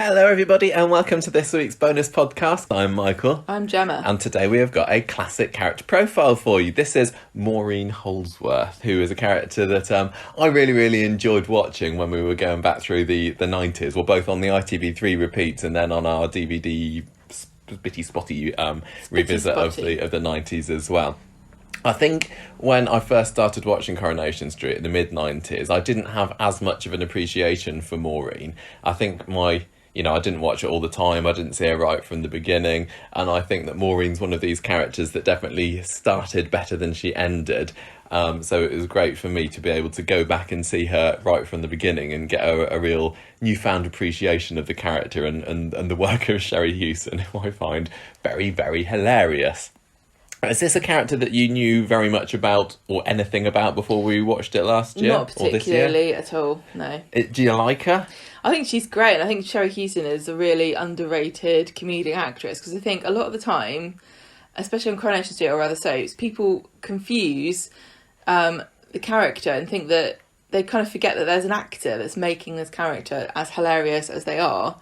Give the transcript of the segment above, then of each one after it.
Hello everybody and welcome to this week's bonus podcast. I'm Michael. I'm Gemma. And today we have got a classic character profile for you. This is Maureen Holdsworth, who is a character that I really enjoyed watching when we were going back through the 90s. Well, both on the ITV3 repeats and then on our DVD spotty revisit of the 90s as well. I think when I first started watching Coronation Street in the mid-90s, I didn't have as much of an appreciation for Maureen. I think I didn't watch it all the time. I didn't see her right from the beginning. And I think that Maureen's one of these characters that definitely started better than she ended. So it was great for me to be able to go back and see her right from the beginning and get a real newfound appreciation of the character and the work of Sherrie Hewson, who I find very hilarious. Is this a character that you knew very much about or anything about before we watched it last year? Not particularly at all, no. Do you like her? I think she's great. I think Sherrie Hewson is a really underrated comedic actress because I think a lot of the time, especially on Coronation Street or other soaps, people confuse the character and think that they kind of forget that there's an actor that's making this character as hilarious as they are.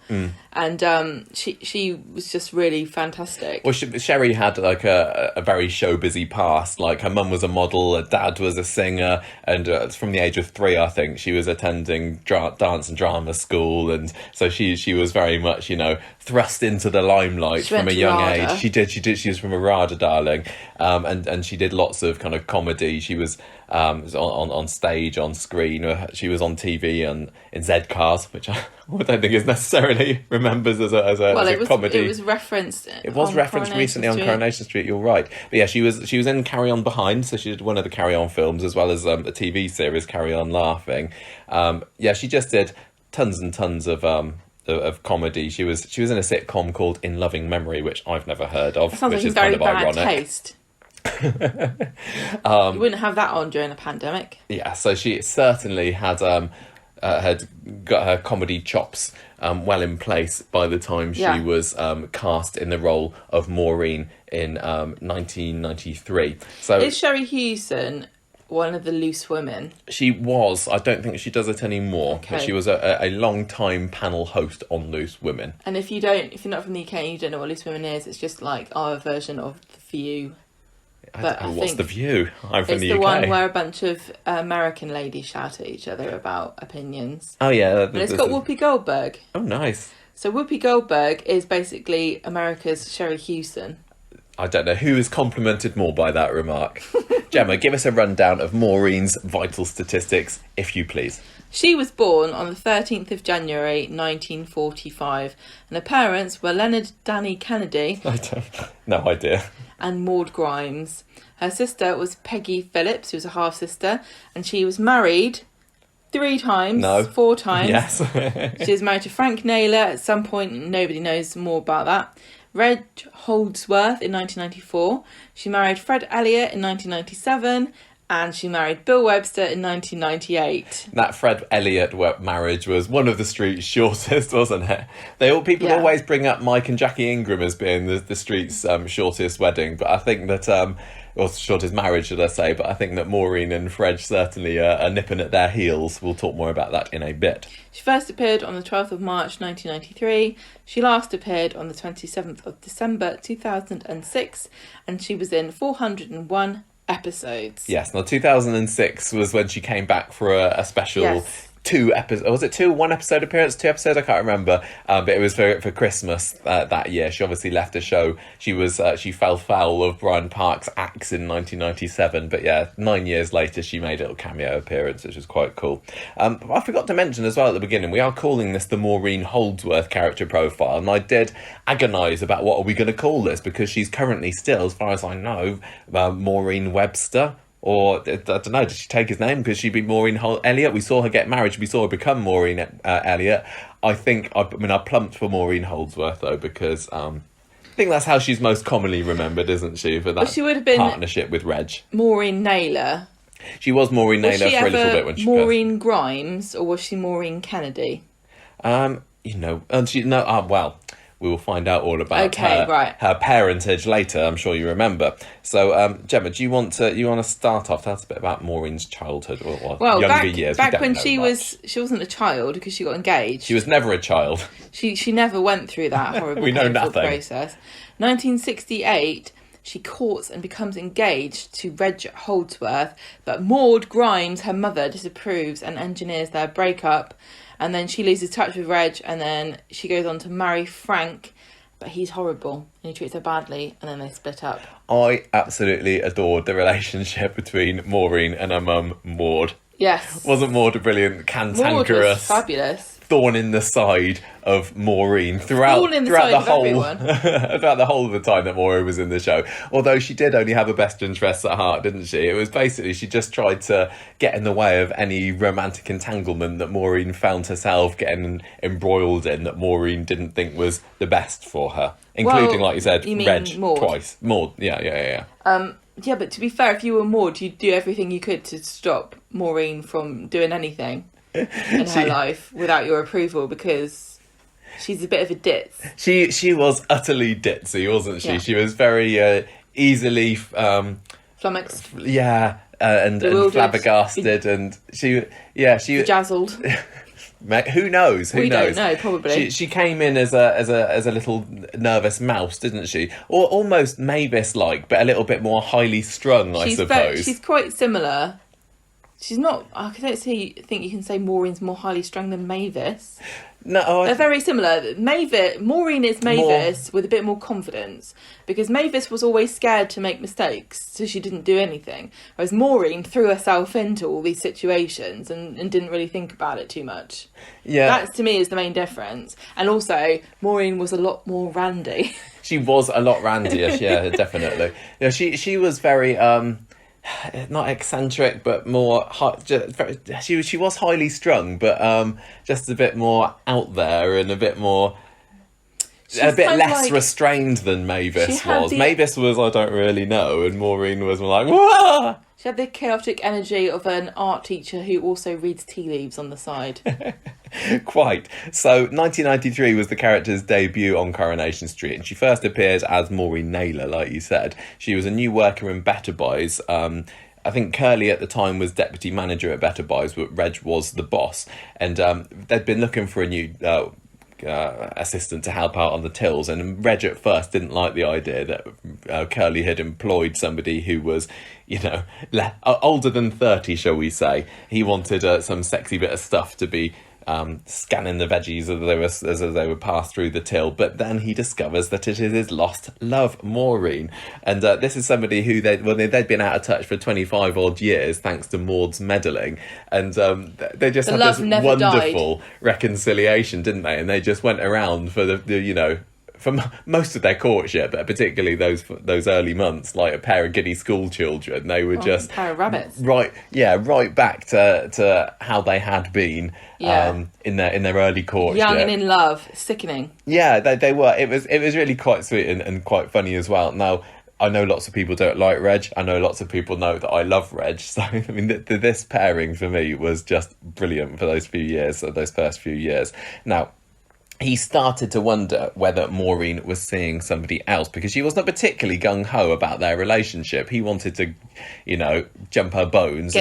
And she was just really fantastic. Well, Sherrie had like a very show busy past. Like her mum was a model, her dad was a singer, and from the age of 3, I think, she was attending dance and drama school, and so she was very much, thrust into the limelight from a young age. She did. She was from a RADA, darling, and she did lots of kind of comedy. She was on stage, on screen. She was on TV and in Z Cars, which I don't think is necessarily remembers as a comedy. It was referenced. It was referenced recently on Coronation Street. You're right, but yeah, she was in Carry On Behind, so she did one of the Carry On films as well as a TV series, Carry On Laughing. She just did tons and tons of comedy. She was in a sitcom called In Loving Memory, which I've never heard of, sounds which like is very kind of ironic. bad taste. You wouldn't have that on during a pandemic. Yeah, so she certainly had got her comedy chops well in place by the time she was cast in the role of Maureen in 1993. So is Sherrie Hewson one of the loose women? She was. I don't think she does it anymore. Okay. But she was a long-time panel host on Loose Women. And if you're not from the UK and you don't know what Loose Women is, it's just like our version of The View. What's The View? I'm from the UK. It's the one where a bunch of American ladies shout at each other about opinions. Oh, yeah. And it's got Whoopi Goldberg. Oh, nice. So Whoopi Goldberg is basically America's Sherrie Hewson. I don't know who is complimented more by that remark. Gemma, give us a rundown of Maureen's vital statistics, if you please. She was born on the 13th of January 1945, and her parents were Leonard Danny Kennedy. No idea. And Maud Grimes. Her sister was Peggy Phillips, who was a half-sister, and she was married 4 times. Yes. She was married to Frank Naylor at some point, nobody knows more about that. Reg Holdsworth in 1994. She married Fred Elliot in 1997. And she married Bill Webster in 1998. That Fred Elliot marriage was one of the street's shortest, wasn't it? People always bring up Mike and Jackie Ingram as being the street's shortest wedding, but I think that, or shortest marriage, should I say, but I think that Maureen and Fred certainly are nipping at their heels. We'll talk more about that in a bit. She first appeared on the 12th of March 1993. She last appeared on the 27th of December 2006, and she was in 401 episodes. Yes, now 2006 was when she came back for a special 2 episodes. Was it 1 episode appearance? 2 episodes? I can't remember. But it was for Christmas that year. She obviously left the show. She fell foul of Brian Park's axe in 1997. But yeah, 9 years later, she made a little cameo appearance, which was quite cool. I forgot to mention as well at the beginning, we are calling this the Maureen Holdsworth character profile. And I did agonise about what are we going to call this, because she's currently still, as far as I know, Maureen Webster. Or, I don't know, did she take his name? Because she'd be Maureen Elliot. We saw her get married. We saw her become Maureen Elliot. I plumped for Maureen Holdsworth, though, because I think that's how she's most commonly remembered, isn't she? For that she would have been partnership with Reg. Maureen Naylor. She was Maureen Naylor for a little bit when she Maureen Grimes, or was she Maureen Kennedy? Well, we will find out all about right. her parentage later. I'm sure you remember. So, Gemma, do you want to start off? Tell us a bit about Maureen's childhood or younger years. Back when she wasn't a child because she got engaged. She was never a child. She never went through that horrible we know painful nothing. process. 1968. She courts and becomes engaged to Reg Holdsworth, but Maud Grimes, her mother, disapproves and engineers their breakup. And then she loses touch with Reg, and then she goes on to marry Frank, but he's horrible and he treats her badly, and then they split up. I absolutely adored the relationship between Maureen and her mum, Maud. Yes. Wasn't Maud a brilliant cantankerous? Maud was fabulous. Thorn in the side of Maureen throughout the whole of the time that Maureen was in the show. Although she did only have her best interests at heart, didn't she? It was basically she just tried to get in the way of any romantic entanglement that Maureen found herself getting embroiled in, that Maureen didn't think was the best for her, including, like you said, Reg Maud. twice. Maud, yeah. Yeah, but to be fair, if you were Maud, you'd do everything you could to stop Maureen from doing anything in her life without your approval, because she's a bit of a ditz. She was utterly ditzy, wasn't she? Yeah. She was very easily Flummoxed. And flabbergasted, and she Bejazzled. Who knows? We don't know, probably. She came in as a little nervous mouse, didn't she? Or almost Mavis-like, but a little bit more highly strung, I suppose. She's quite similar. She's not. I don't think you can say Maureen's more highly strung than Mavis. No, they're very similar. Maureen is Mavis with a bit more confidence, because Mavis was always scared to make mistakes, so she didn't do anything. Whereas Maureen threw herself into all these situations and didn't really think about it too much. Yeah, that to me is the main difference. And also, Maureen was a lot more randy. She was a lot randier, yeah, definitely. Yeah, she was very not eccentric, but more she was highly strung, but just a bit more out there and a bit more less restrained than Mavis was. Mavis was, I don't really know, and Maureen was like, whoa! She had the chaotic energy of an art teacher who also reads tea leaves on the side. Quite. So 1993 was the character's debut on Coronation Street, and she first appeared as Maureen Naylor, like you said. She was a new worker in Better Buys. I think Curly at the time was deputy manager at Better Buys, but Reg was the boss. And they'd been looking for a new assistant to help out on the tills, and Reg at first didn't like the idea that Curly had employed somebody who was, older than 30, shall we say. He wanted some sexy bit of stuff to be scanning the veggies as they were passed through the till, but then he discovers that it is his lost love, Maureen, and this is somebody who they'd been out of touch for 25 odd years thanks to Maud's meddling, and they just had this wonderful reconciliation, didn't they? And they just went around for the for most of their courtship, but particularly those early months, like a pair of giddy school children. They were just a pair of rabbits. Right back to how they had been in their early courtship. Young and in love, sickening. Yeah, they were. It was really quite sweet and quite funny as well. Now, I know lots of people don't like Reg. I know lots of people know that I love Reg. So, I mean, this pairing for me was just brilliant for those first few years. Now, he started to wonder whether Maureen was seeing somebody else, because she was not particularly gung-ho about their relationship. He wanted to, jump her bones,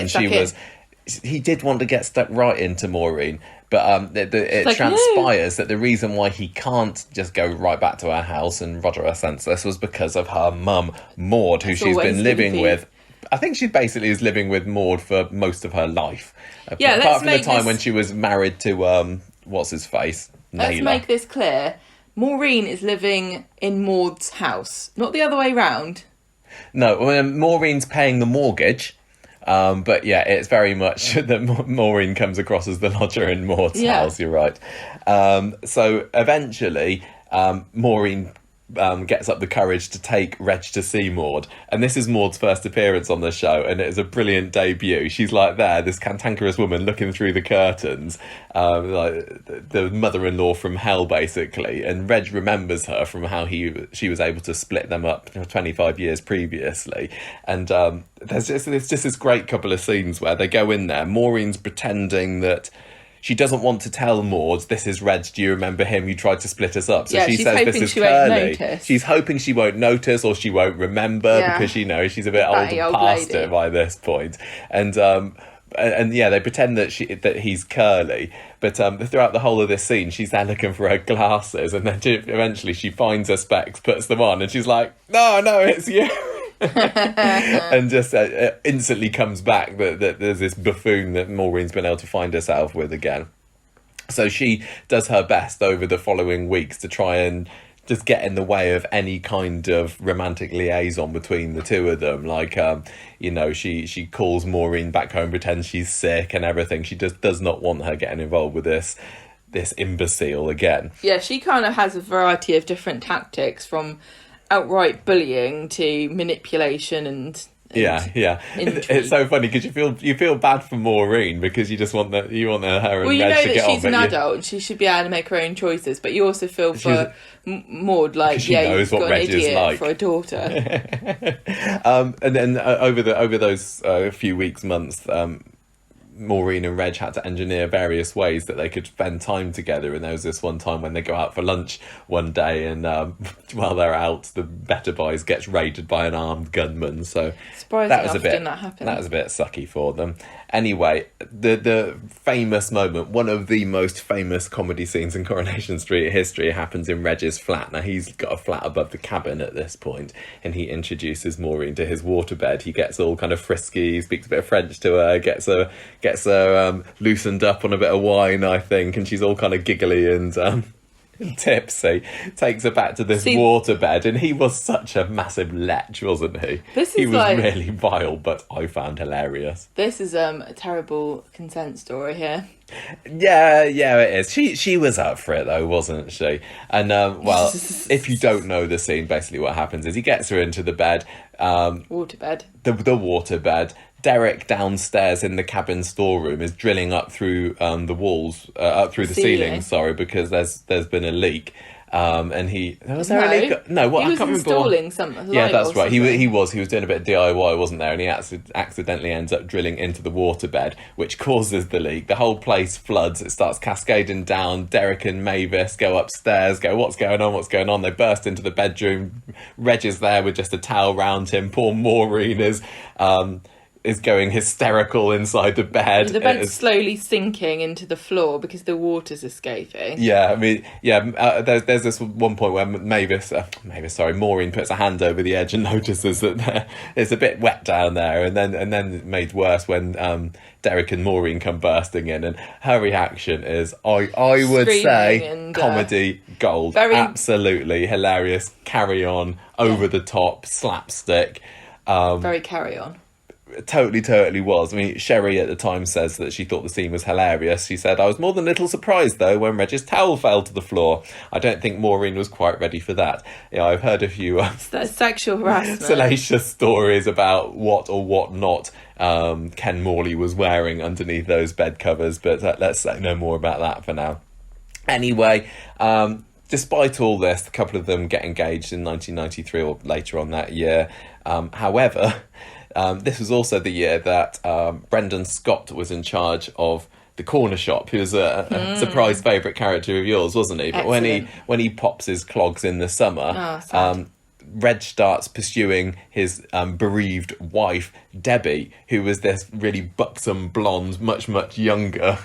he did want to get stuck right into Maureen, but it transpires that the reason why he can't just go right back to her house and roger her senseless was because of her mum, Maud, who she's been living with. I think she basically is living with Maud for most of her life. Apart from the time when she was married to, what's his face? Let's make this clear. Maureen is living in Maud's house, not the other way round. No, Maureen's paying the mortgage, but yeah, it's very much that Maureen comes across as the lodger in Maud's house, you're right. So eventually, Maureen gets up the courage to take Reg to see Maud, and this is Maud's first appearance on the show, and it is a brilliant debut. She's like this cantankerous woman looking through the curtains, like the mother-in-law from hell, basically, and Reg remembers her from how she was able to split them up 25 years previously, and there's just this great couple of scenes where they go in there. Maureen's pretending that she doesn't want to tell Maud, this is Reg, do you remember him? You tried to split us up. So Yeah, she she's says this hoping is she won't Curly. notice. She's hoping she won't notice or she won't remember Yeah. because, you know, she's a bit old Batty and old past lady. it by this point. And yeah, they pretend that he's Curly, but throughout the whole of this scene, she's there looking for her glasses, and then eventually she finds her specs, puts them on, and she's like, "No, it's you," and just instantly comes back that there's this buffoon that Maureen's been able to find herself with again. So she does her best over the following weeks to try and just get in the way of any kind of romantic liaison between the two of them. Like, you know, she calls Maureen back home, pretends she's sick and everything. She just does not want her getting involved with this imbecile again. Yeah, she kind of has a variety of different tactics, from outright bullying to manipulation and Yeah. intrigue. It's so funny because you feel bad for Maureen because you just want her and Well, you Reg know to that get she's on. an adult and she should be able to make her own choices, but you also feel for Maud, like, she yeah, knows you've what got an Reg is idiot like. for a daughter. And then over those few weeks, months, Maureen and Reg had to engineer various ways that they could spend time together. And there was this one time when they go out for lunch one day, and while they're out, the Better Boys gets raided by an armed gunman. So Surprising that was often that happens. That was a bit sucky for them. Anyway, the famous moment, one of the most famous comedy scenes in Coronation Street history, happens in Reg's flat. Now, he's got a flat above the cabin at this point, and he introduces Maureen to his waterbed. He gets all kind of frisky, speaks a bit of French to her, gets her loosened up on a bit of wine, I think, and she's all kind of giggly and tipsy, takes her back to this waterbed, and he was such a massive lech, wasn't he? He was really vile, but I found hilarious. This is a terrible consent story here. Yeah, it is. She was up for it though, wasn't she? And well, if you don't know the scene, basically what happens is he gets her into the bed, Waterbed. the waterbed. Derek downstairs in the cabin storeroom is drilling up through the walls, up through the ceiling. Sorry, because there's been a leak. And he was there a leak? No, what? He was I can't installing remember. something. Yeah, that's right. He was doing a bit of DIY, wasn't there? And he accidentally ends up drilling into the waterbed, which causes the leak. The whole place floods. It starts cascading down. Derek and Mavis go upstairs. Go, what's going on? What's going on? They burst into the bedroom. Reg is there with just a towel round him. Poor Maureen is going hysterical inside the bed. The bed's slowly sinking into the floor because the water's escaping. Yeah, I mean, there's this one point where Maureen puts a hand over the edge and notices that it's a bit wet down there, and then made worse when Derek and Maureen come bursting in, and her reaction is, I would say, and, comedy gold. Absolutely hilarious, carry on, over the top, slapstick. Very carry on. Totally was. I mean, Sherrie at the time says that she thought the scene was hilarious. She said, I was more than a little surprised, though, when Reg's towel fell to the floor. I don't think Maureen was quite ready for that. Yeah, I've heard a few That's sexual harassment. salacious stories about what or what not Ken Morley was wearing underneath those bed covers, but let's say no more about that for now. Anyway, despite all this, a couple of them get engaged in 1993 or later on that year. However... this was also the year that Brendan Scott was in charge of the corner shop, who was a surprise favourite character of yours, wasn't he? But when he pops his clogs in the summer, Reg starts pursuing his bereaved wife, Debbie, who was this really buxom, blonde, much younger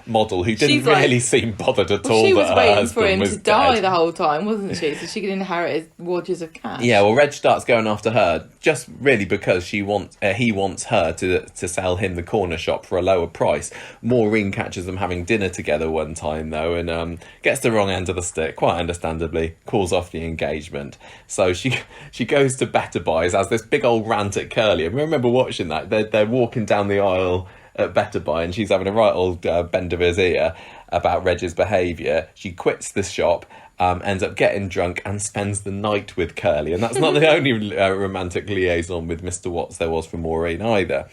model who didn't really seem bothered at all. She was that waiting her for him husband to die dead. the whole time, wasn't she? So she could inherit his wadges of cash. Yeah, well, Reg starts going after her just really because he wants her to sell him the corner shop for a lower price. Maureen catches them having dinner together one time, though, and gets the wrong end of the stick, quite understandably, calls off the engagement. So she goes to Better Buys, has this big old rant at Curly. I remember watching that. They're walking down the aisle at Better Buy, and she's having a right old bend of his ear about Reg's behaviour. She quits the shop, ends up getting drunk and spends the night with Curly. And that's not the only romantic liaison with Mr. Watts there was for Maureen either.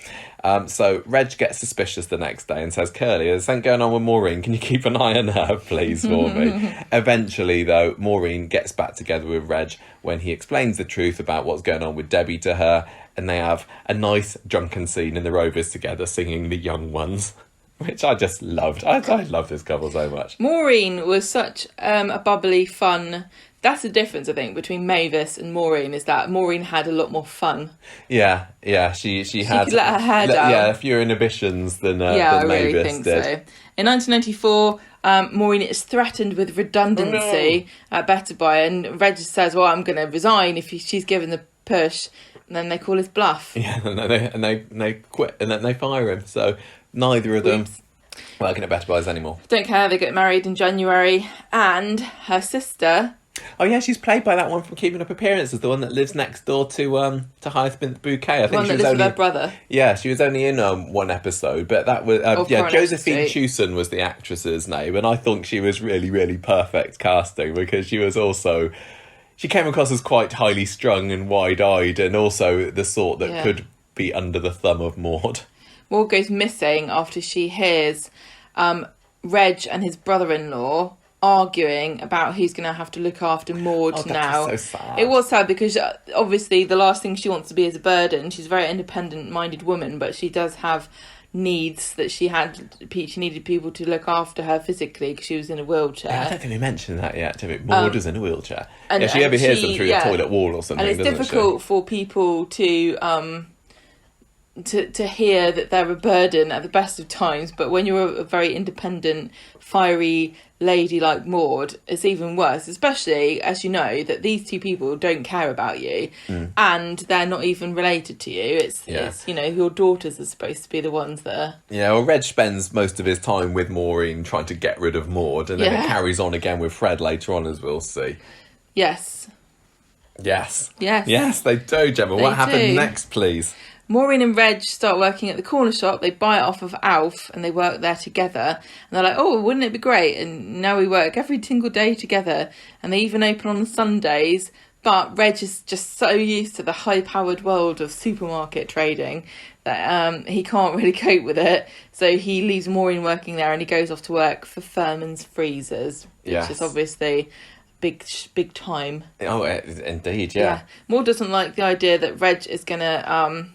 So Reg gets suspicious the next day and says, Curly, there's something going on with Maureen. Can you keep an eye on her, please, for me? Eventually, though, Maureen gets back together with Reg when he explains the truth about what's going on with Debbie to her, and they have a nice drunken scene in the Rovers together singing The Young Ones. which I just loved. I love this couple so much. Maureen was such a bubbly, fun. That's the difference, I think, between Mavis and Maureen, is that Maureen had a lot more fun. Yeah. She had could let her hair down. Yeah, fewer inhibitions than I Mavis really think did. so. In 1994, Maureen is threatened with redundancy at Better Buy, and Reg says, "Well, I'm going to resign if she's given the push." And then they call his bluff. Yeah, and they quit, and then they fire him. So neither of them working at Better Buys anymore. Don't care. They get married in January, and her sister. Oh yeah, she's played by that one from Keeping Up Appearances, the one that lives next door to Highsmith Bouquet. I think she was only with her brother. Yeah, she was only in one episode, but that was Josephine Hewson was the actress's name, and I thought she was really, really perfect casting because she was also. She came across as quite highly strung and wide-eyed, and also the sort that could be under the thumb of Maud. Maud goes missing after she hears Reg and his brother-in-law arguing about who's going to have to look after Maud now. So sad. It was sad because obviously the last thing she wants to be is a burden. She's a very independent-minded woman, but she does have needs that she needed people to look after her physically because she was in a wheelchair. Yeah, I don't think we mentioned that yet, did we? Maud is in a wheelchair. And she overhears them through the toilet wall or something. And it's difficult for people to hear that they're a burden at the best of times, but when you're a very independent, fiery lady like Maud, it's even worse, especially as you know that these two people don't care about you and they're not even related to you. It's your daughters are supposed to be the ones that are... Yeah, well, Reg spends most of his time with Maureen trying to get rid of Maud, and then it carries on again with Fred later on, as we'll see. Yes, they do, Gemma. What happened next, please? Maureen and Reg start working at the corner shop. They buy it off of Alf and they work there together. And they're like, oh, wouldn't it be great? And now we work every single day together. And they even open on the Sundays. But Reg is just so used to the high-powered world of supermarket trading that he can't really cope with it. So he leaves Maureen working there and he goes off to work for Furman's Freezers, which is obviously... big time. Oh, indeed, yeah. Maud doesn't like the idea that Reg is going to...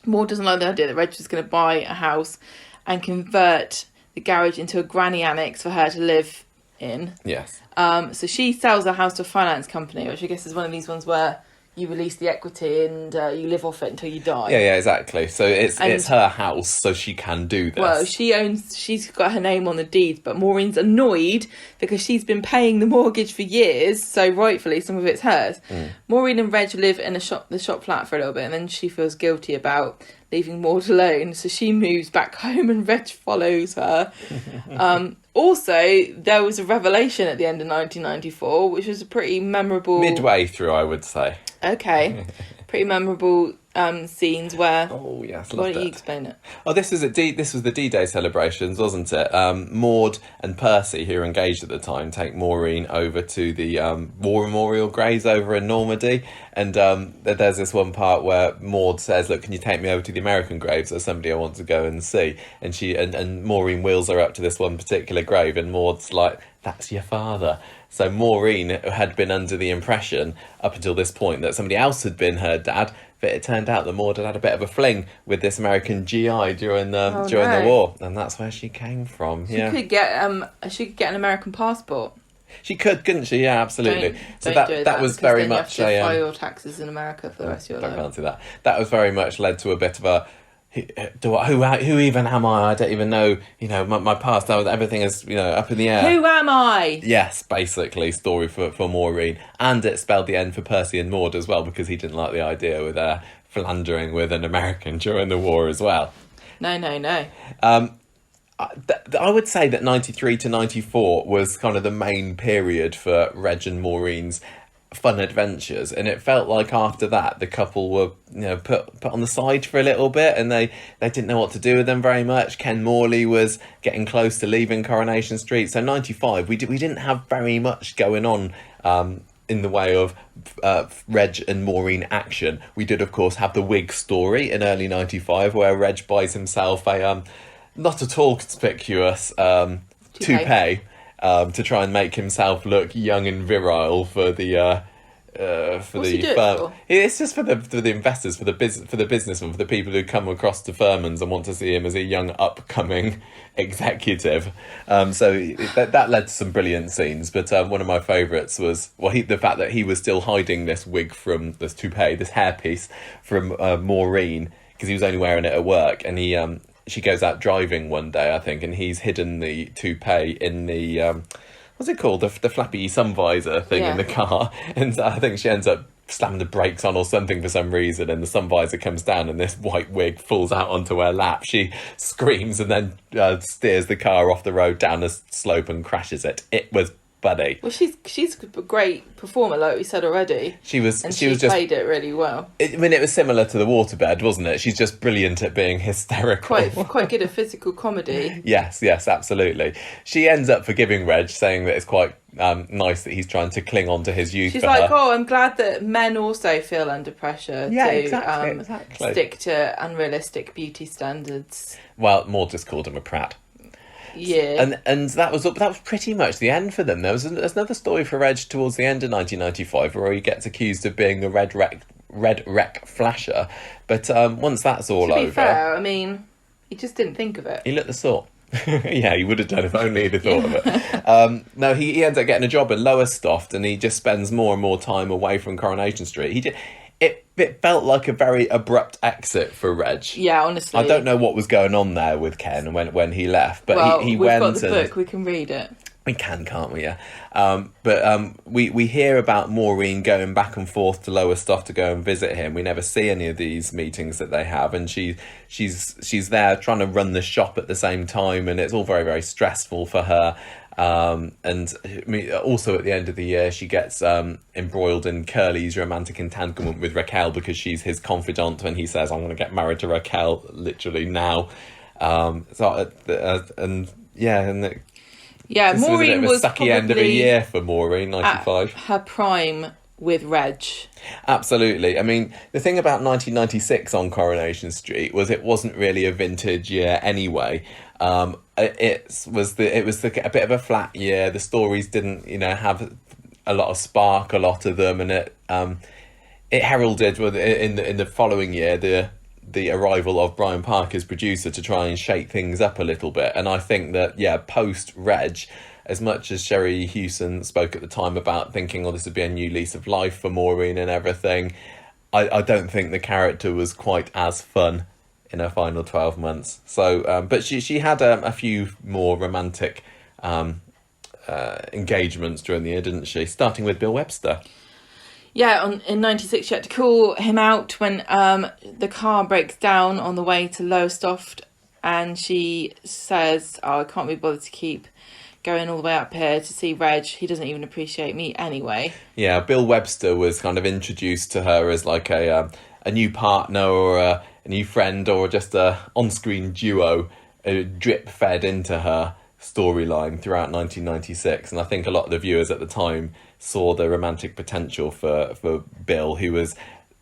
Maud doesn't like the idea that Reg is going to buy a house and convert the garage into a granny annex for her to live in. Yes. So she sells her house to a finance company, which I guess is one of these ones where you release the equity and you live off it until you die. Yeah, exactly. So it's her house, so she can do this. Well, she's got her name on the deed, but Maureen's annoyed because she's been paying the mortgage for years, so rightfully some of it's hers. Maureen and Reg live in the shop flat for a little bit, and then she feels guilty about leaving Maud alone, so she moves back home and Reg follows her. Also, there was a revelation at the end of 1994, which was a pretty memorable... Midway through, I would say. Okay. Pretty memorable scenes where... Oh, yes, why don't you explain it? Oh, this was the D-Day celebrations, wasn't it? Maud and Percy, who were engaged at the time, take Maureen over to the War Memorial graves over in Normandy. And there's this one part where Maud says, look, can you take me over to the American graves? There's somebody I want to go and see. And and Maureen wheels her up to this one particular grave, and Maud's like, that's your father. So Maureen had been under the impression up until this point that somebody else had been her dad, but it turned out that Maud had a bit of a fling with this American GI during the war, and that's where she came from. She could get an American passport. She couldn't she? Yeah, absolutely. Don't that was very much you have to file your taxes in America for the rest of your life. Don't fancy that. That was very much led to a bit of a who even am I? I don't even know. My past. Everything is up in the air. Who am I? Yes, basically story for Maureen, and it spelled the end for Percy and Maud as well because he didn't like the idea with philandering with an American during the war as well. No. I would say that 93 to 94 was kind of the main period for Reg and Maureen's fun adventures, and it felt like after that the couple were put on the side for a little bit, and they didn't know what to do with them very much. Ken Morley was getting close to leaving Coronation Street, so 95 we didn't have very much going on in the way of Reg and Maureen action. We did of course have the wig story in early 95 where Reg buys himself a not at all conspicuous toupee to try and make himself look young and virile for the for What's the he do it firm. for? It's just for the investors, for the businessmen, for the people who come across to Furman's and want to see him as a young upcoming executive. So that led to some brilliant scenes. But one of my favourites was the fact that he was still hiding this wig from this toupee, this hairpiece from Maureen, because he was only wearing it at work, and she goes out driving one day, I think, and he's hidden the toupee in the what's it called? The flappy sun visor thing in the car. And I think she ends up slamming the brakes on or something for some reason, and the sun visor comes down and this white wig falls out onto her lap. She screams and then steers the car off the road down a slope and crashes it. It was funny. Well, she's a great performer, like we said already. She was just played it really well. It was similar to the waterbed, wasn't it? She's just brilliant at being hysterical. Quite good at physical comedy. Yes, absolutely. She ends up forgiving Reg, saying that it's quite nice that he's trying to cling on to his youth. She's for like, her. oh, I'm glad that men also feel under pressure to exactly. stick to unrealistic beauty standards. Well, more just called him a prat. Yeah, and that was pretty much the end for them. There's another story for Reg towards the end of 1995 where he gets accused of being a red wreck flasher, but once that's all over, to be fair, I mean, he just didn't think of it. He looked the sort. Yeah, he would have done if only he'd have thought of it. No, he ends up getting a job at Lowestoft, and he just spends more and more time away from Coronation Street. It felt like a very abrupt exit for Reg. Yeah, honestly. I don't know what was going on there with Ken when he left, but he we've went. We've got the book, we can read it. We can, can't we? Yeah. But we hear about Maureen going back and forth to Lowestoft to go and visit him. We never see any of these meetings that they have, and she's there trying to run the shop at the same time, and it's all very, very stressful for her. And I mean, also at the end of the year, she gets embroiled in Curly's romantic entanglement with Raquel because she's his confidant when he says, "I'm going to get married to Raquel literally now." Maureen was a sucky end of a year for Maureen, 95. Her prime with Reg. Absolutely. I mean, the thing about 1996 on Coronation Street was it wasn't really a vintage year anyway. It was a bit of a flat year. The stories didn't, have a lot of spark, a lot of them, and it heralded in the following year the arrival of Brian Parker's producer to try and shake things up a little bit. And I think that post Reg, as much as Sherrie Hewson spoke at the time about thinking, this would be a new lease of life for Maureen and everything, I don't think the character was quite as fun in her final 12 months. So, but she had a few more romantic engagements during the year, didn't she? Starting with Bill Webster. Yeah, in 96 she had to call him out when the car breaks down on the way to Lowestoft, and she says, I can't be bothered to keep going all the way up here to see Reg. He doesn't even appreciate me anyway. Yeah, Bill Webster was kind of introduced to her as like a new partner or a new friend or just a on-screen duo, drip fed into her storyline throughout 1996. And I think a lot of the viewers at the time saw the romantic potential for Bill, who was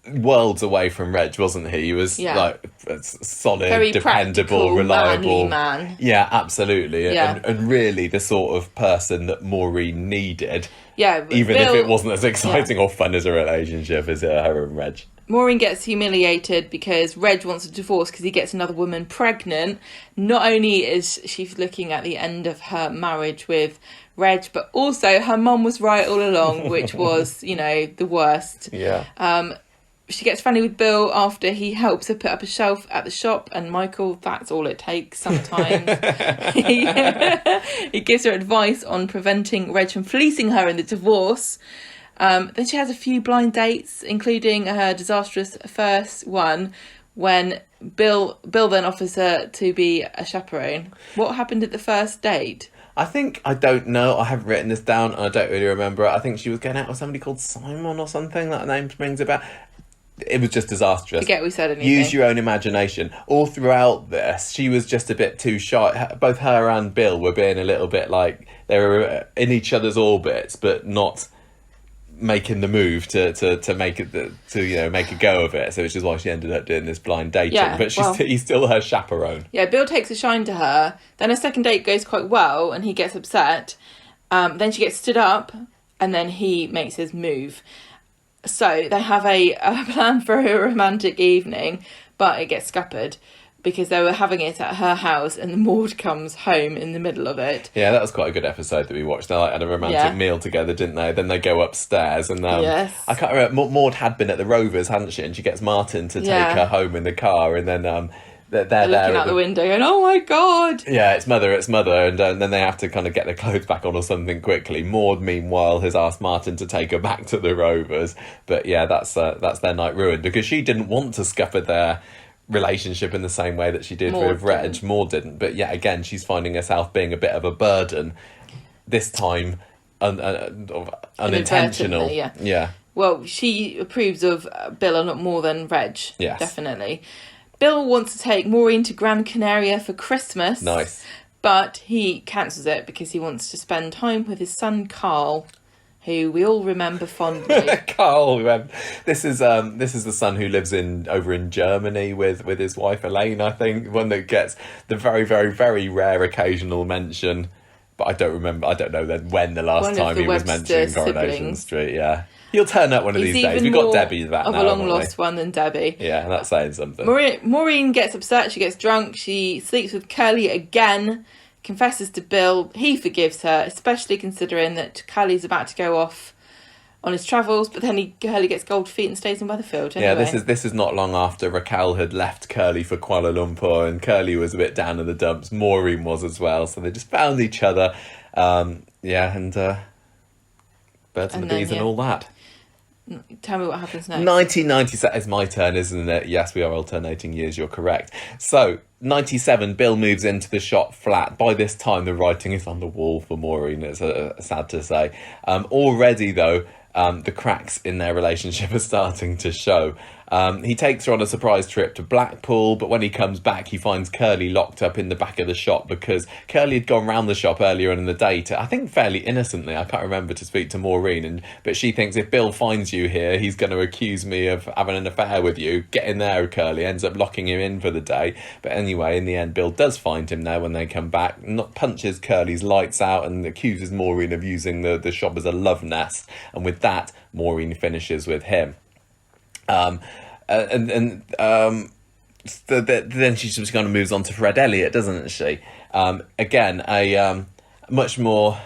worlds away from Reg, wasn't he? He was like a solid, very dependable, reliable man. Yeah, absolutely. Yeah. And really the sort of person that Maureen needed. Yeah, even Bill, if it wasn't as exciting or fun as a relationship as her and Reg. Maureen gets humiliated because Reg wants a divorce because he gets another woman pregnant. Not only is she looking at the end of her marriage with Reg, but also her mum was right all along, which was, the worst. Yeah. She gets funny with Bill after he helps her put up a shelf at the shop, and Michael, that's all it takes sometimes. He gives her advice on preventing Reg from fleecing her in the divorce. Then she has a few blind dates, including her disastrous first one when Bill then offers her to be a chaperone. What happened at the first date? I don't know. I haven't written this down. I don't really remember it. I think she was going out with somebody called Simon or something. That name rings about. It was just disastrous. Forget we said anything. Use your own imagination. All throughout this, she was just a bit too shy. Both her and Bill were being a little bit like they were in each other's orbits, but not making the move to make it make a go of it. So which is why she ended up doing this blind dating. Yeah, but he's still her chaperone. Yeah, Bill takes a shine to her. Then a second date goes quite well, and he gets upset. Then she gets stood up, and then he makes his move. So they have a plan for a romantic evening, but it gets scuppered because they were having it at her house and Maud comes home in the middle of it. Yeah, that was quite a good episode that we watched. They had a romantic meal together, didn't they? Then they go upstairs and Yes. I can't remember. Maud had been at the Rovers, hadn't she? And she gets Martin to take her home in the car, and then they're there looking out the window going, oh my God. Yeah, it's mother, and then they have to kind of get their clothes back on or something quickly. Maud, meanwhile, has asked Martin to take her back to the Rovers. But yeah, that's their night ruined because she didn't want to scupper their relationship in the same way that she did with Reg. Maud didn't. But yeah, again, she's finding herself being a bit of a burden, this time unintentional. Yeah. Well, she approves of Bill a lot more than Reg. Yes. Definitely. Bill wants to take Maureen to Gran Canaria for Christmas. Nice. But he cancels it because he wants to spend time with his son Carl, who we all remember fondly. Carl, this is the son who lives over in Germany with his wife Elaine, I think. One that gets the very, very, very rare occasional mention, but I don't know then when the last time he was mentioned in Coronation Street. Yeah, he'll turn up one of these days. We've got Debbie that of now, a long lost one than Debbie. Yeah, that's saying something. Maureen gets upset. She gets drunk. She sleeps with Curly again. Confesses to Bill. He forgives her, especially considering that Curly's about to go off on his travels, but then Curly gets cold feet and stays in Weatherfield. Anyway. Yeah, this is not long after Raquel had left Curly for Kuala Lumpur, and Curly was a bit down in the dumps. Maureen was as well, so they just found each other. Birds and the bees and all that. Tell me what happens next. 1997 is my turn, isn't it? Yes, we are alternating years, you're correct. So, 97, Bill moves into the shop flat. By this time, the writing is on the wall for Maureen, it's sad to say. Already, though, the cracks in their relationship are starting to show. He takes her on a surprise trip to Blackpool, but when he comes back, he finds Curly locked up in the back of the shop because Curly had gone round the shop earlier in the day I think fairly innocently, I can't remember, to speak to Maureen, but she thinks if Bill finds you here, he's going to accuse me of having an affair with you. Get in there, Curly. Ends up locking him in for the day. But anyway, in the end, Bill does find him there when they come back, punches Curly's lights out and accuses Maureen of using the shop as a love nest. And with that, Maureen finishes with him. Then she just kind of moves on to Fred Elliot, doesn't she? Again, a much more.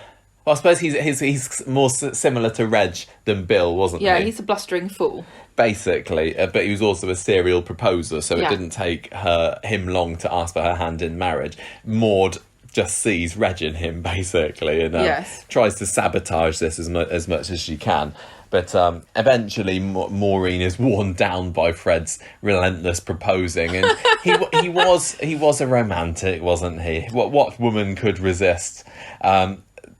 Well, I suppose he's more similar to Reg than Bill, wasn't he? Yeah, he's a blustering fool. Basically, but he was also a serial proposer, so it didn't take him long to ask for her hand in marriage. Maud just sees Reg in him, basically, and tries to sabotage this as much as she can. But eventually, Maureen is worn down by Fred's relentless proposing, and he was a romantic, wasn't he? What woman could resist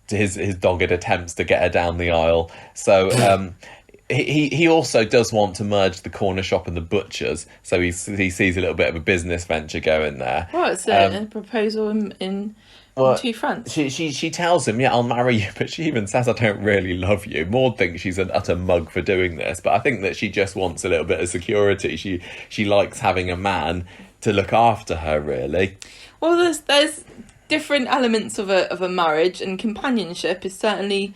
his dogged attempts to get her down the aisle? So he also does want to merge the corner shop and the butcher's, so he sees a little bit of a business venture going there. Well, it's a proposal in two fronts. She tells him, I'll marry you, but she even says, I don't really love you. Maud thinks she's an utter mug for doing this, but I think that she just wants a little bit of security. She likes having a man to look after her, really. Well, there's different elements of a marriage, and companionship is certainly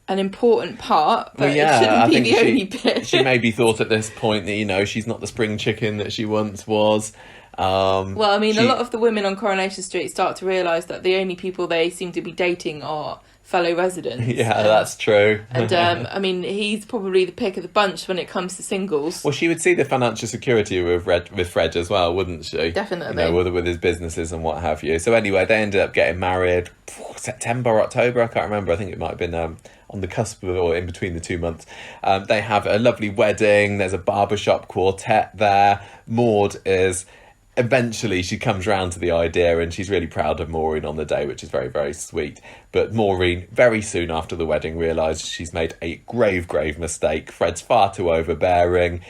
an important part, but it shouldn't be the only bit. She maybe thought at this point that, she's not the spring chicken that she once was. A lot of the women on Coronation Street start to realise that the only people they seem to be dating are fellow residents. Yeah, that's true. And he's probably the pick of the bunch when it comes to singles. Well, she would see the financial security with Fred as well, wouldn't she? Definitely. With his businesses and what have you. So anyway, they ended up getting married September or October, I can't remember. I think it might have been on the cusp of, or in between the 2 months. They have a lovely wedding. There's a barbershop quartet there. Maud is... Eventually, she comes round to the idea, and she's really proud of Maureen on the day, which is very, very sweet. But Maureen, very soon after the wedding, realises she's made a grave, grave mistake. Fred's far too overbearing.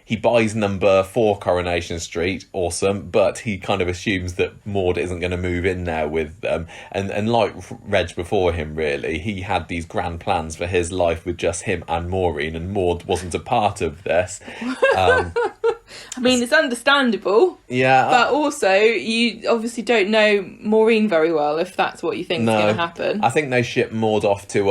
He buys number 4 Coronation Street, awesome, but he kind of assumes that Maud isn't going to move in there with them. And like Reg before him, really, he had these grand plans for his life with just him and Maureen, and Maud wasn't a part of this. I mean, it's understandable. Yeah. But also, you obviously don't know Maureen very well if that's what you think is going to happen. I think they shipped Maud off to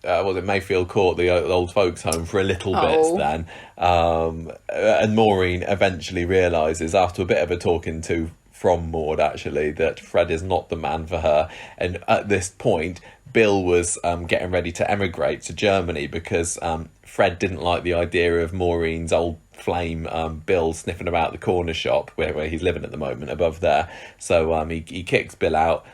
was it Mayfield Court, the old folks' home, for a little bit then. And Maureen eventually realises, after a bit of a talking to from Maud, actually, that Fred is not the man for her. And at this point, Bill was getting ready to emigrate to Germany because Fred didn't like the idea of Maureen's old flame Bill sniffing about the corner shop where he's living at the moment above there. So he kicks Bill out.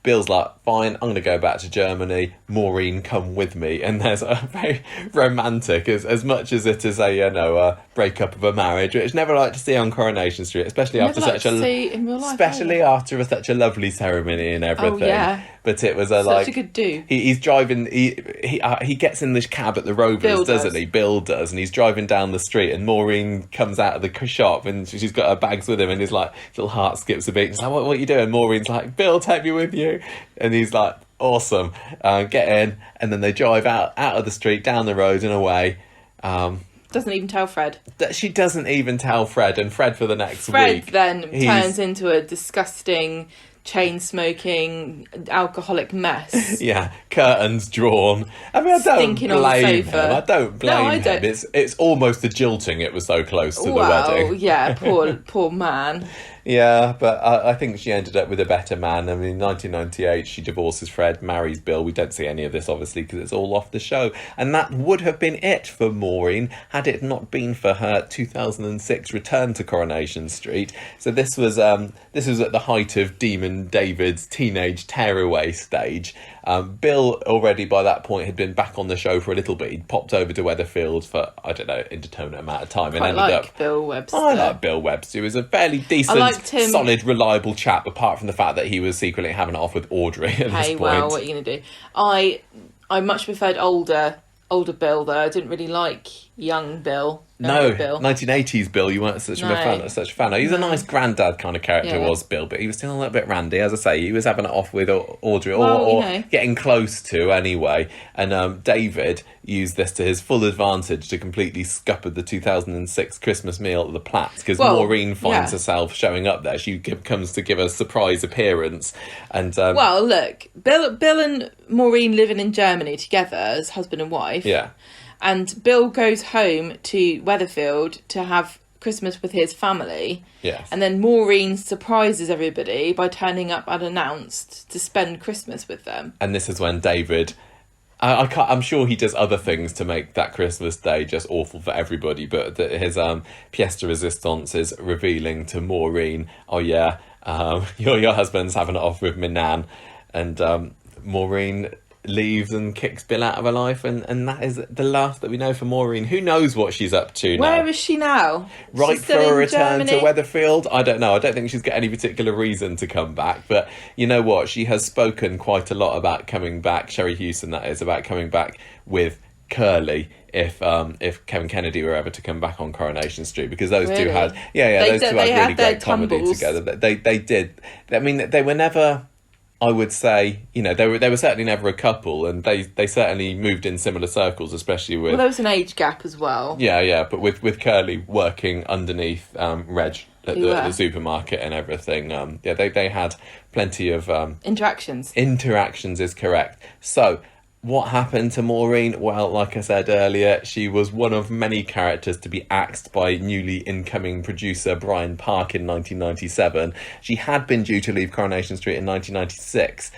Bill's like, fine, I'm going to go back to Germany. Maureen, come with me. And there's a very romantic, as much as it is a breakup of a marriage, which I never like to see on Coronation Street, especially after such a lovely ceremony and everything. Oh, yeah. But it was such a good do. He's driving. He gets in this cab at the Rovers, doesn't he? Bill does, and he's driving down the street, and Maureen comes out of the shop, and she's got her bags with him, and his little heart skips a beat. He's like, "What are you doing?" Maureen's like, "Bill, take me with you," and he's like, "Awesome, get in," and then they drive out of the street, down the road, and away. Doesn't even tell Fred. She doesn't even tell Fred, and Fred for the next week. Fred then turns into a disgusting, chain-smoking, alcoholic mess. Yeah, curtains drawn. I mean, I don't blame him. I don't blame him. It's almost a jilting. It was so close to the wedding. Yeah, poor man. Yeah, but I think she ended up with a better man. I mean, in 1998, she divorces Fred, marries Bill. We don't see any of this, obviously, because it's all off the show. And that would have been it for Maureen, had it not been for her 2006 return to Coronation Street. So this was at the height of Demon David's teenage tearaway stage. Bill already by that point had been back on the show for a little bit. He'd popped over to Weatherfield for, I don't know, indeterminate amount of time. I like Bill Webster. I like Bill Webster. He was a fairly decent, solid, reliable chap, apart from the fact that he was secretly having it off with Audrey at this point. Well, what are you going to do? I much preferred older Bill, though. I didn't really like young Bill. No, Bill. 1980s Bill, you weren't such a fan. He's a nice granddad kind of character, was Bill, but he was still a little bit randy. As I say, he was having it off with Audrey, or getting close to anyway. And David used this to his full advantage to completely scupper the 2006 Christmas meal at the Platts, because Maureen finds herself showing up there. She comes to give a surprise appearance. And look, Bill and Maureen living in Germany together as husband and wife. Yeah. And Bill goes home to Weatherfield to have Christmas with his family. Yes. And then Maureen surprises everybody by turning up unannounced to spend Christmas with them. And this is when David... I'm sure he does other things to make that Christmas day just awful for everybody, but his pièce de résistance is revealing to Maureen, oh yeah, your husband's having it off with my nan. And Maureen leaves and kicks Bill out of her life, and that is the last that we know for Maureen. Who knows what she's up to now? Where is she now? Right for a return to Weatherfield? I don't know. I don't think she's got any particular reason to come back, but you know what? She has spoken quite a lot about coming back, Sherrie Hewson that is, about coming back with Curly if Kevin Kennedy were ever to come back on Coronation Street, because those two had those two had really great comedy together. They did. I mean, they were never... I would say, they were certainly never a couple, and they certainly moved in similar circles, especially with... Well, there was an age gap as well. Yeah, but with Curly working underneath Reg at the supermarket and everything, they had plenty of... Interactions. Interactions is correct. So... what happened to Maureen? Well, like I said earlier, she was one of many characters to be axed by newly incoming producer Brian Park in 1997. She had been due to leave Coronation Street in 1996.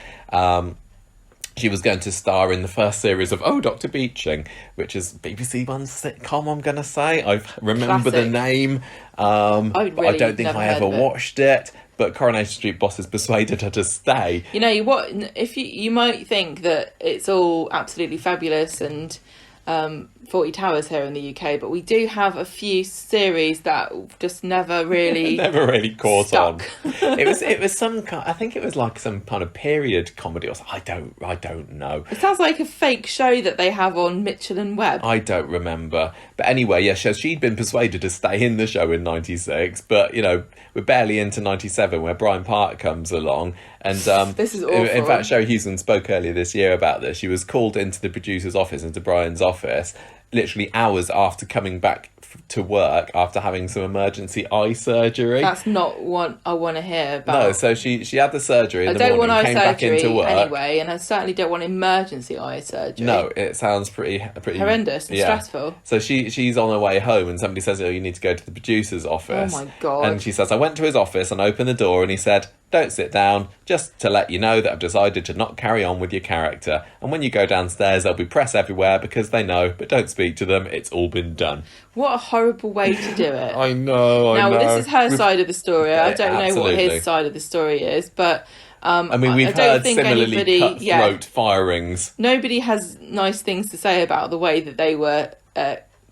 She was going to star in the first series of Oh, Dr. Beeching, which is BBC One's sitcom, I'm going to say. I remember the name, but I don't think I ever watched it. But Coronation Street bosses persuaded her to stay. You know what? If you might think that it's all absolutely fabulous and 40 Towers here in the UK, but we do have a few series that just never really caught stuck. On. It was some kind. I think it was like some kind of period comedy or something. I don't know. It sounds like a fake show that they have on Mitchell and Webb. I don't remember. But anyway, yeah, she'd been persuaded to stay in the show in 96, but we're barely into 97 where Brian Park comes along, And This is in awful. fact, Sherrie Hewson spoke earlier this year about this. She was called into the producer's office, into Brian's office, literally hours after coming back to work after having some emergency eye surgery. That's not what I want to hear about. No, so she had the surgery in the I don't morning, want eye came back surgery into work. anyway, and I certainly don't want emergency eye surgery. No, it sounds pretty Horrendous and stressful. So she's on her way home, and somebody says, "Oh, you need to go to the producer's office." Oh my God. And she says, "I went to his office and opened the door, and he said, 'Don't sit down, just to let you know that I've decided to not carry on with your character. And when you go downstairs, there'll be press everywhere because they know, but don't speak to them. It's all been done.'" What a horrible way to do it. I know. Now, this is her side of the story. I don't know what Absolutely. his side of the story is, but I mean, we've I don't heard think similarly anybody, cutthroat firings nobody has nice things to say about the way that they were.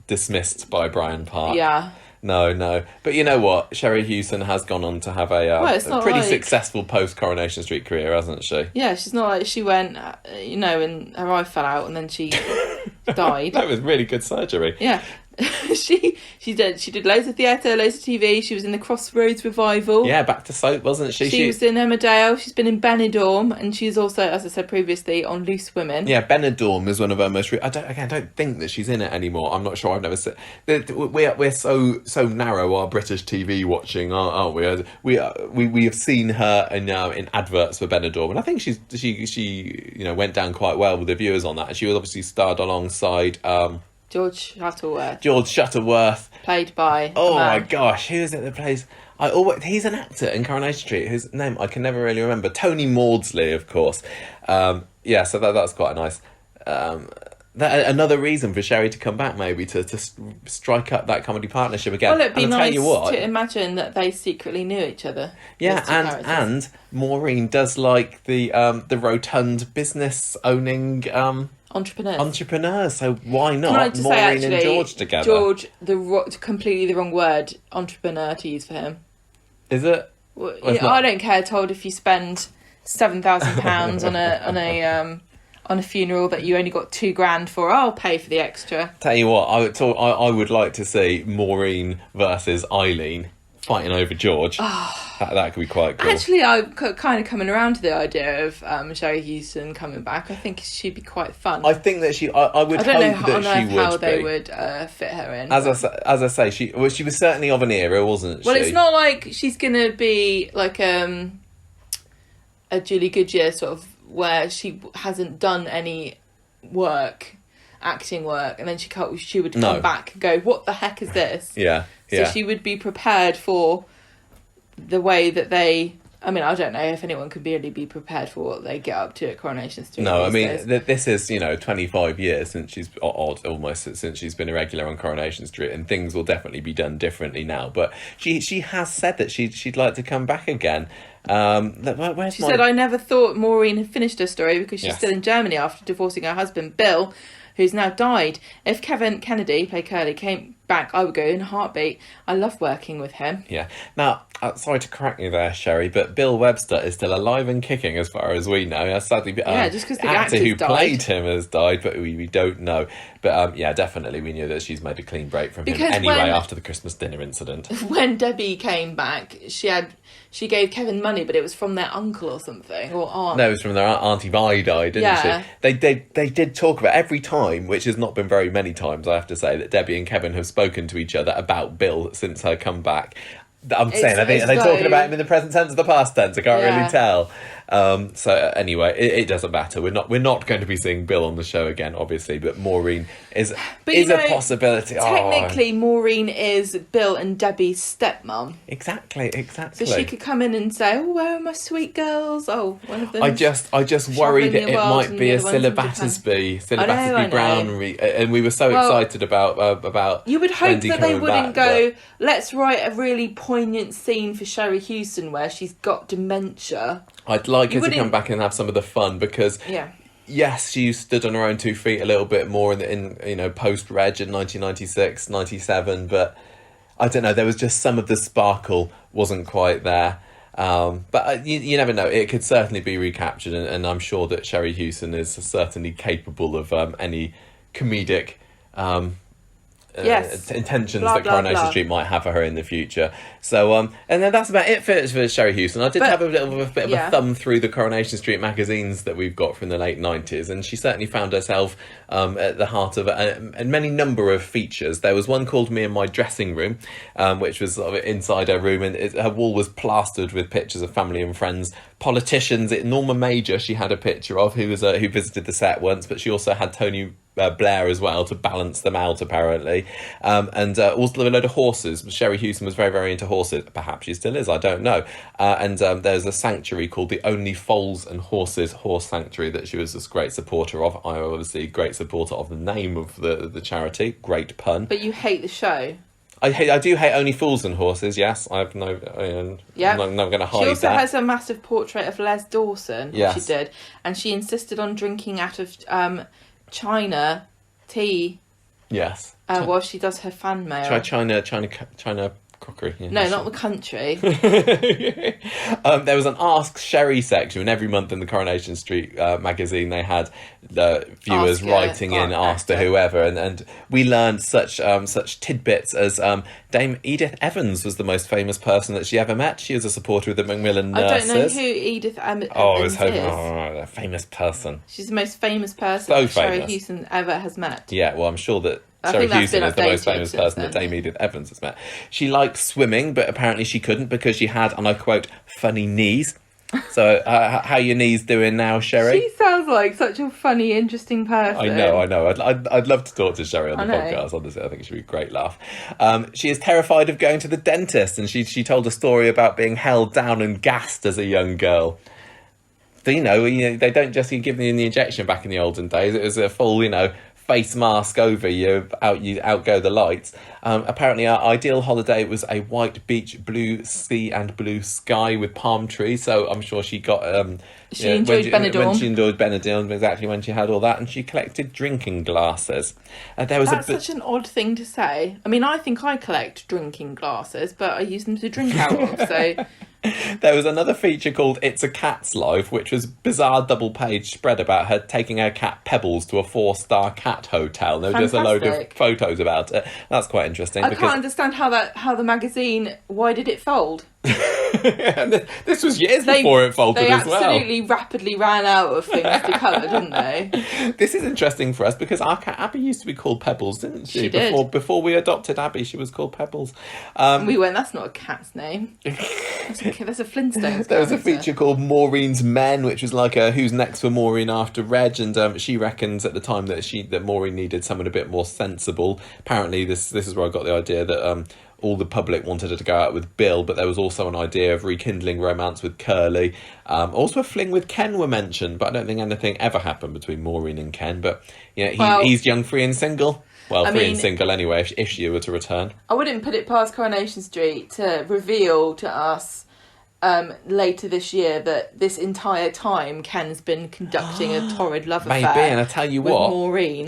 dismissed by Brian Park. Yeah. No. But you know what? Sherrie Hewson has gone on to have it's a not pretty like- successful post-Coronation Street career, hasn't she? Yeah, she's not like she went, and her eye fell out and then she died. That was really good surgery. Yeah. she did loads of theatre, loads of TV. She was in the Crossroads revival. Yeah, back to soap, wasn't she? She was in Emmerdale. She's been in Benidorm, and she's also, as I said previously, on Loose Women. Yeah, Benidorm is one of her most. I don't think that she's in it anymore. I'm not sure. I've never seen. We're so narrow our British TV watching, aren't we? We have seen her in adverts for Benidorm, and I think she went down quite well with the viewers on that. And she was obviously starred alongside George Shuttleworth. George Shuttleworth. Played by. Oh my gosh, who is it that plays? He's an actor in Coronation Street whose name I can never really remember. Tony Maudsley, of course. So that's quite nice. Another reason for Sherrie to come back, maybe to strike up that comedy partnership again. Well, it'd be and I'll nice tell you what, to imagine that they secretly knew each other. yeah, those two characters. and Maureen does like the rotund business owning entrepreneurs. So why not Can I just Maureen say, actually, and George together? George, completely the wrong word, entrepreneur to use for him. Is it? Well, it's not. I don't care, told if you spend £7,000 on a funeral that you only got $2,000 for, I'll pay for the extra. Tell you what, I would like to see Maureen versus Eileen fighting over George. That could be quite cool. Actually, I'm kind of coming around to the idea of Sherrie Hewson coming back. I think she'd be quite fun. I think that I would I don't know hope that she would how they be. would fit her in. As I say, she was certainly of an era, wasn't she? Well, it's not like she's going to be like a Julie Goodyear sort of, where she hasn't done any acting work, and then she would come back and go, what the heck is this? Yeah. So she would be prepared for the way that they... I mean, I don't know if anyone could really be prepared for what they get up to at Coronation Street. No, I mean, days. this is, 25 years since she's almost since she's been a regular on Coronation Street, and things will definitely be done differently now. But she has said that she'd like to come back again. She said, I never thought Maureen had finished her story because she's Yes. still in Germany after divorcing her husband, Bill, who's now died. If Kevin Kennedy, played Curly, came back, I would go in a heartbeat. I love working with him. Yeah. Now, sorry to correct you there, Sherrie, but Bill Webster is still alive and kicking as far as we know. Sadly, just because the actor who actor's died. played him has died, but we don't know. But definitely we knew that she's made a clean break from him anyway after the Christmas dinner incident. When Debbie came back, she gave Kevin money, but it was from their uncle or something, or aunt. No, it was from their Auntie Vi died, didn't she? They did talk about every time, which has not been very many times, I have to say, that Debbie and Kevin have spoken to each other about Bill since her comeback. Are they talking about him in the present tense or the past tense? I can't really tell. Anyway, it doesn't matter. We're not going to be seeing Bill on the show again, obviously, but Maureen is a possibility. Technically, Maureen is Bill and Debbie's stepmom. Exactly. So she could come in and say, "Oh, where are my sweet girls? Oh, one of them." I just worry that it might be a Sylla Battersby I know. Brown, and we were so excited about. You would hope Wendy that they coming wouldn't back, go, let's write a really poignant scene for Sherrie Hewson where she's got dementia. I'd like her to come back and have some of the fun because. Yeah. Yes, she stood on her own 2 feet a little bit more in post Reg in 1996, 97, but I don't know. There was just some of the sparkle wasn't quite there. But you never know. It could certainly be recaptured, and I'm sure that Sherrie Hewson is certainly capable of any comedic Yes. intentions Blah, that blah, Coronation blah. Street might have for her in the future. So, and then that's about it for Sherrie Hewson. I did have a bit of a thumb through the Coronation Street magazines that we've got from the late 90s, and she certainly found herself at the heart of a many number of features. There was one called Me and My Dressing Room, which was sort of inside her room, and her wall was plastered with pictures of family and friends, politicians. Norma Major she had a picture of, who visited the set once, but she also had Tony Blair as well to balance them out, apparently, and also a load of horses. Sherrie Hewson was very, very into horses. Perhaps she still is, I don't know. And there's a sanctuary called the Only Foals and Horses Horse Sanctuary that she was a great supporter of. I'm obviously a great supporter of the name of the charity. Great pun. But you hate the show. I do hate Only Fools and Horses. Yes, I've no. Yeah, I'm not going to hide that. She also has a massive portrait of Les Dawson. Yes. She did, and she insisted on drinking out of China tea. Yes. While she does her fan mail. China crockery. Yeah. No, not the country. There was an Ask Sherrie section, and every month in the Coronation Street magazine they had the viewers writing in, asked to whoever, and we learned such tidbits as Dame Edith Evans was the most famous person that she ever met. She was a supporter of the Macmillan nurses. I don't know who Edith Evans is. A famous person. She's the most famous person So Sherrie famous. Hewson ever has met. Yeah, well, I'm sure that I Sherrie think that's Hewson been is the most updated famous since person that then. Dame Edith Evans has met. She liked swimming, but apparently she couldn't because she had, and I quote, funny knees. So, how your knees doing now, Sherrie? She sounds like such a funny, interesting person. I know. I'd love to talk to Sherrie on the podcast, honestly. I think it should be a great laugh. She is terrified of going to the dentist, and she told a story about being held down and gassed as a young girl. So, they don't just give you the injection back in the olden days. It was a full, face mask over you, out go the lights. Apparently our ideal holiday was a white beach, blue sea and blue sky with palm trees, so I'm sure she got she enjoyed Benidorm. When she enjoyed Benidorm, exactly when she had all that, and she collected drinking glasses. That's such an odd thing to say. I mean, I think I collect drinking glasses, but I use them to drink out of, so... There was another feature called It's a Cat's Life, which was a bizarre double-page spread about her taking her cat Pebbles to a 4-star cat hotel. There was just a load of photos about it. That's quite interesting. I can't understand how the magazine, why did it fold? This was years before it folded as well. They absolutely rapidly ran out of things to colour, didn't they? This is interesting for us because our cat Abby used to be called Pebbles, didn't she? She did. Before we adopted Abby, she was called Pebbles. And we went, that's not a cat's name. That's a Flintstones There was a feature called Maureen's Men, which was like a who's next for Maureen after Reg, and she reckons at the time that Maureen needed someone a bit more sensible. Apparently this is where I got the idea that all the public wanted her to go out with Bill, but there was also an idea of rekindling romance with Curly. Also a fling with Ken were mentioned, but I don't think anything ever happened between Maureen and Ken. But he's young, free and single. Well, free and single anyway, if she were to return. I wouldn't put it past Coronation Street to reveal to us later this year that this entire time Ken's been conducting a torrid love affair. Maybe, and I tell you what, Maureen.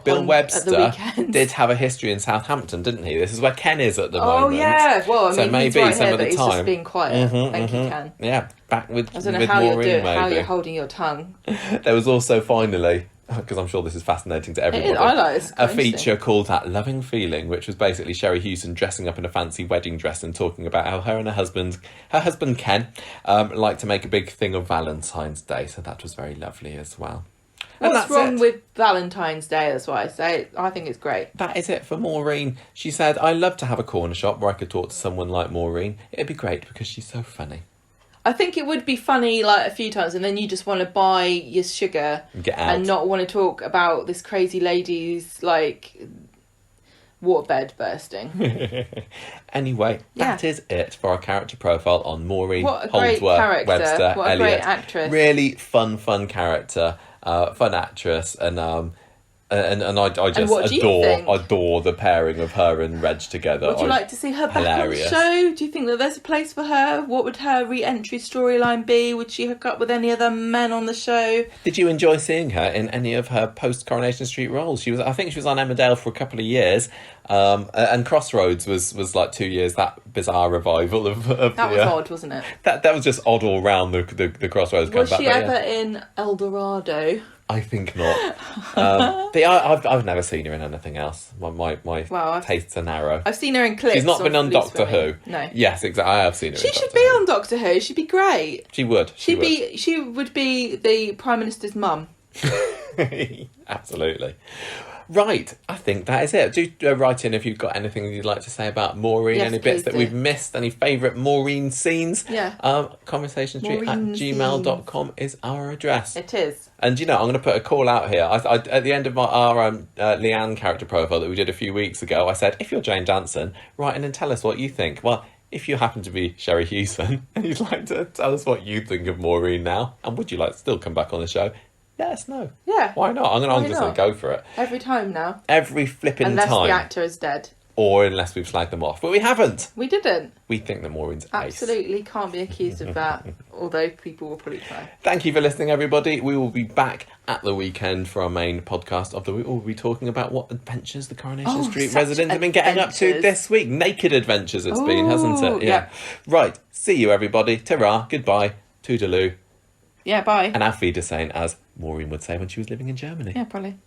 Bill Webster did have a history in Southampton, didn't he? This is where Ken is at the moment. Oh yeah, well, I mean, so maybe he's right some here, of the but time he's just being quiet. Thank you, Ken. Yeah, back with I don't know with how Maureen, you're doing, maybe. how you're holding your tongue. There was also finally, because I'm sure this is fascinating to everybody, I like it. a feature called That Loving Feeling, which was basically Sherrie Hewson dressing up in a fancy wedding dress and talking about how her and her husband Ken, like to make a big thing of Valentine's Day. So that was very lovely as well. What's wrong with Valentine's Day? That's why I say I think it's great. That is it for Maureen. She said, "I love to have a corner shop where I could talk to someone like Maureen. It'd be great because she's so funny." I think it would be funny like a few times, and then you just want to buy your sugar Get out. and not want to talk about this crazy lady's like waterbed bursting. Anyway, that is it for our character profile on Maureen What a great Holdsworth, character. Webster, What a Elliot. great actress. Really fun character, fun actress, and I just adore the pairing of her and Reg together. Would you like to see her back on the show? Do you think that there's a place for her? What would her re-entry storyline be? Would she hook up with any other men on the show? Did you enjoy seeing her in any of her post-Coronation Street roles? I think she was on Emmerdale for a couple of years, and Crossroads was like 2 years, that bizarre revival of that was odd, wasn't it? That was just odd all round the Crossroads. Was she ever in El Dorado? I think not. But yeah, I've never seen her in anything else. My tastes are narrow. I've seen her in clips. She's not been on Loose Doctor Women. Who. No. Yes, exactly. I have seen her. She in should Doctor be Who. on Doctor Who. She'd be great. She would. She would be the Prime Minister's mum. Absolutely. Right, I think that is it. Do write in if you've got anything you'd like to say about Maureen, Yes, any bits please that we've missed, any favourite Maureen scenes. Yeah. conversationstreet@gmail.com is our address. It is. And I'm going to put a call out here. I at the end of our Leanne character profile that we did a few weeks ago, I said, if you're Jane Danson, write in and tell us what you think. Well, if you happen to be Sherrie Hewson and you'd like to tell us what you think of Maureen now, and would you like to still come back on the show, let us know. Yeah. Why not? I'm just going to go for it. Every time now. Every flipping Unless time. the actor is dead. Or unless we've slagged them off. But we haven't. We didn't. We think that Maureen's ace. Absolutely can't be accused of that, although people will probably try. Thank you for listening, everybody. We will be back at the weekend for our main podcast of the week. We'll be talking about what adventures the Coronation Street residents have been getting up to this week. Naked adventures it's been, hasn't it? Yeah. Right. See you, everybody. Ta-ra. Goodbye. Toodaloo. Yeah, bye. And auf Wiedersehen, as Maureen would say when she was living in Germany. Yeah, probably.